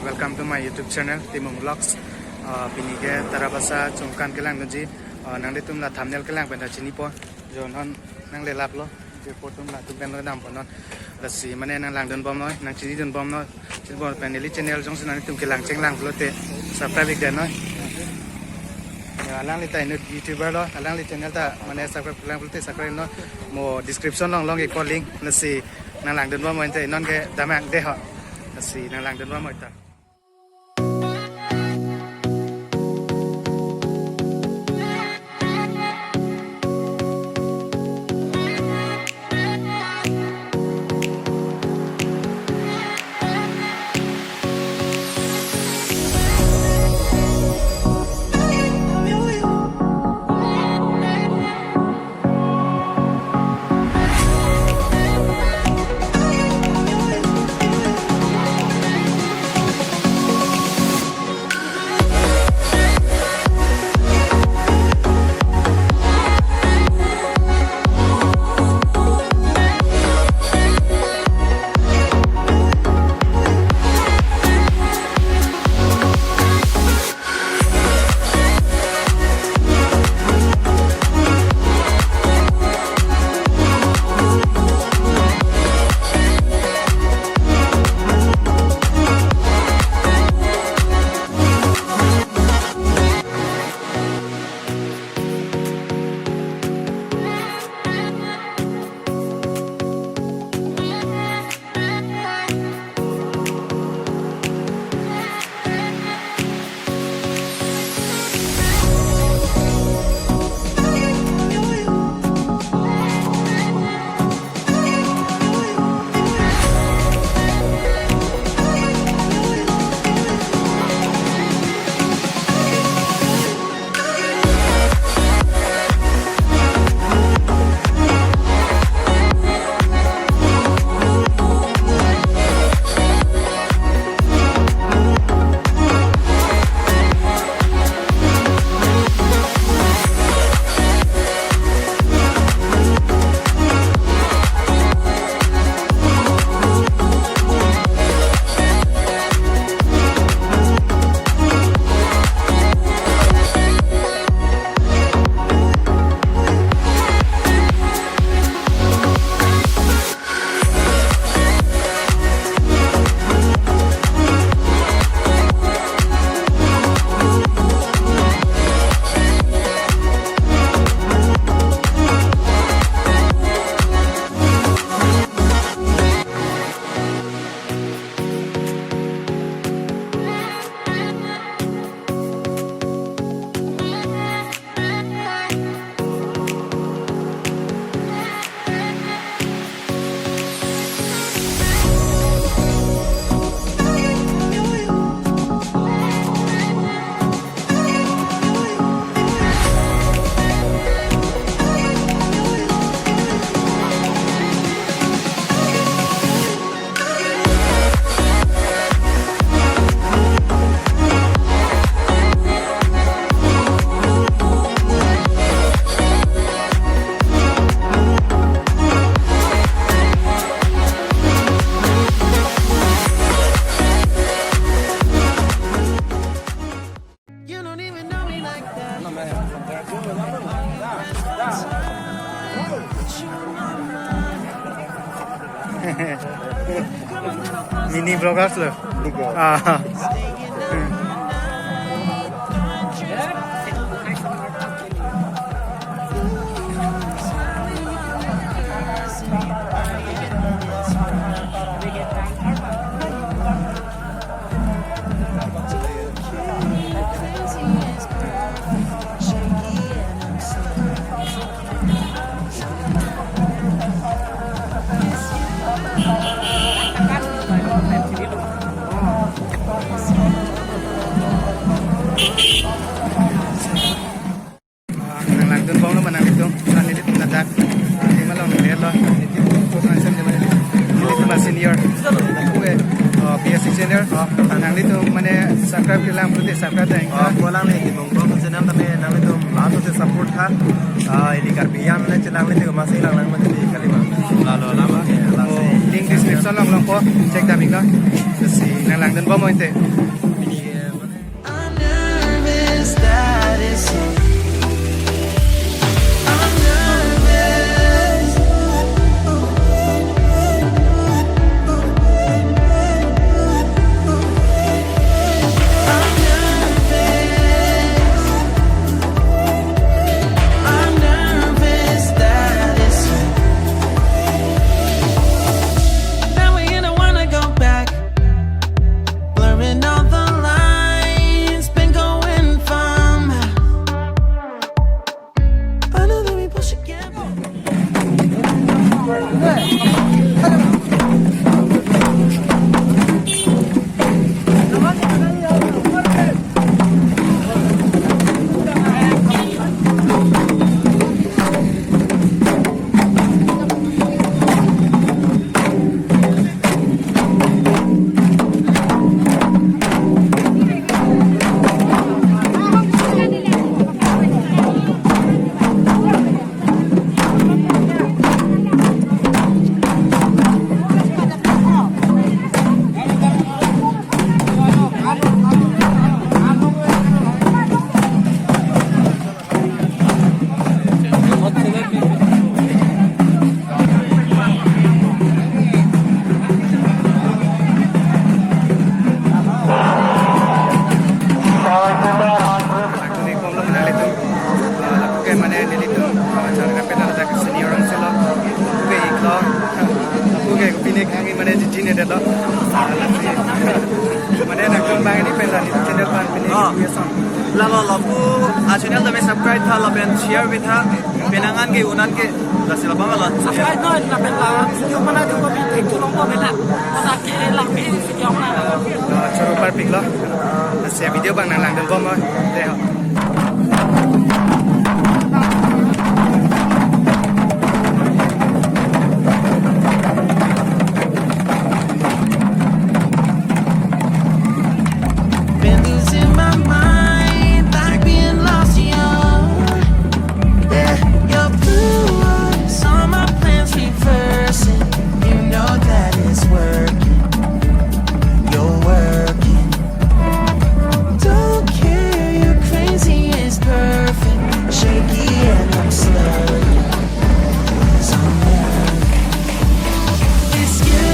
Welcome to my YouTube channel Timung Vlogs. Pini ke tarabasa chungkan kelang nji nang de tumla thumbnail kelang pen chini po jo non nang le lap lo je po tumla tumkan lo dam ponon lasi mane nang lang don bom noi nang chini don bom noi chin bo pen li channel jong sun tum kelang cheng lang lo te subscribe den noi alang li tai no YouTuber lo alang li channel ta mane subscribe kelang lo te subscribe no mo description long ke ko link lasi nang lang don bom moi te non ke damang de ho lasi nang lang don bom moi ta Mini vloggers loh. Senior, PSC senior, nang itu mana subscribe ke lang, berarti subscribe dah. Pulang ni di Bangkok, senam tapi nang itu Ato te support ha. Ini karbian le celang le juga masih lang lang di kalima. Lalu lama. Link description lang po. Check kami ka. Kasi nalang din ba mo ite? I'm nervous that it's so. I'm nervous. I'm nervous. I'm nervous that it's so. Now we don't wanna go back. Blurring all the lines, been going from. I know that we push again. Actually, kung lo nalito, kaya mana nalito, cara ka pera sa senior ang sila, kaya iklo, kaya pinik hangin mana jijine dalo, mana nagtong bang ini pera ni channel pan pinik biasa. Lalu lalu channel tapi subscribe tha lalu share with ha. Penangan ke unan ke dah sila bang lalu. Subscribe no na pen la video mana tu ko bi thek tu long ko bela na ke la bi video mana Choro par piklo, saya video bang nalang dan bom deh. Been losing my mind, like being lost in your. Yeah, your blue eyes on my plans reversing. You know that it's working. You're working. Don't care, you're crazy, it's perfect. Shaky and I'm slurring. 'Cause I'm nervous. It's you.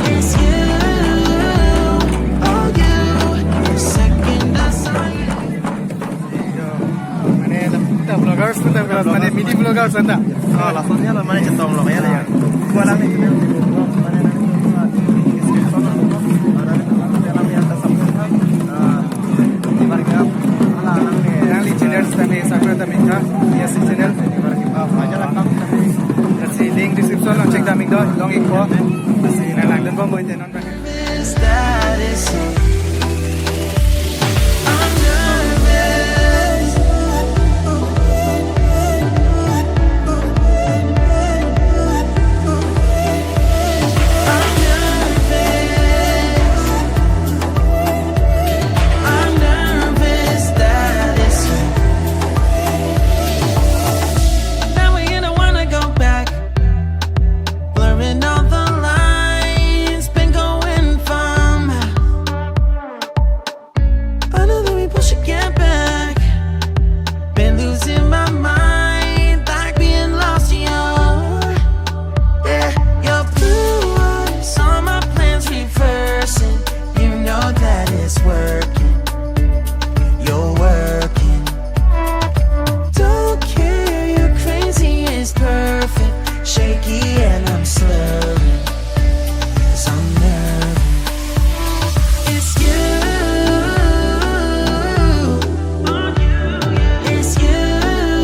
It's you. Oh, you. Your second I saw you. Mana vloggers, mana mini vloggers anda. Oh, langsungnya lah mana centong loh ya ya. Gua lagi ini mana Yang li channel tadi sakura tadi ka, yes channel. Kasi link description lo check kami doon, long info. Kasi nalang dan bom ite non bang. Is that it's so. I'm nervous. I'm nervous. I'm nervous that it's so. Now we don't wanna go back. Blurring all the lines, been going from. I know that we push again back. Been losing my mind, like being lost in your. Yeah, your blue eyes on my plans reversing. You know that it's working. You're working. Don't care, you're crazy, it's perfect. Shaky and I'm slurring. 'Cause I'm nervous. It's you. It's you.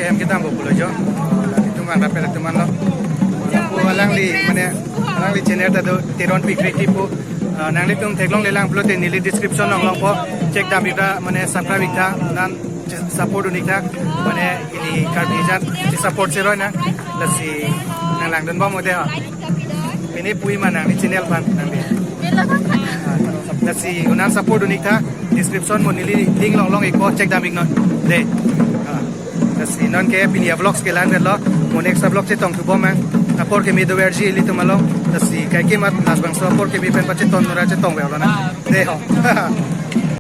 ke hem kita ambo pulo jo itu mang rapel itu man lo pu alang li mane alang li channel ta do tiron pi creative pu nang li tum theklong le lang pulo te nili description nong long po check da bita mane subscribe ta nan support unik ta mane ini kar bijan di support sero na lasi nang lang don ba mo de ha ini pui mana ni channel pan nang li lasi unan support unik ta description mo nili link long long iko check da big non de lasi non ke pinia vlogs ke lang lo mo next vlog che tong tu bo man apor ke mi do verji li tu malo lasi kai ke mat nas bang so apor ke mi pen pa che ton nora che tong ve lo na de ho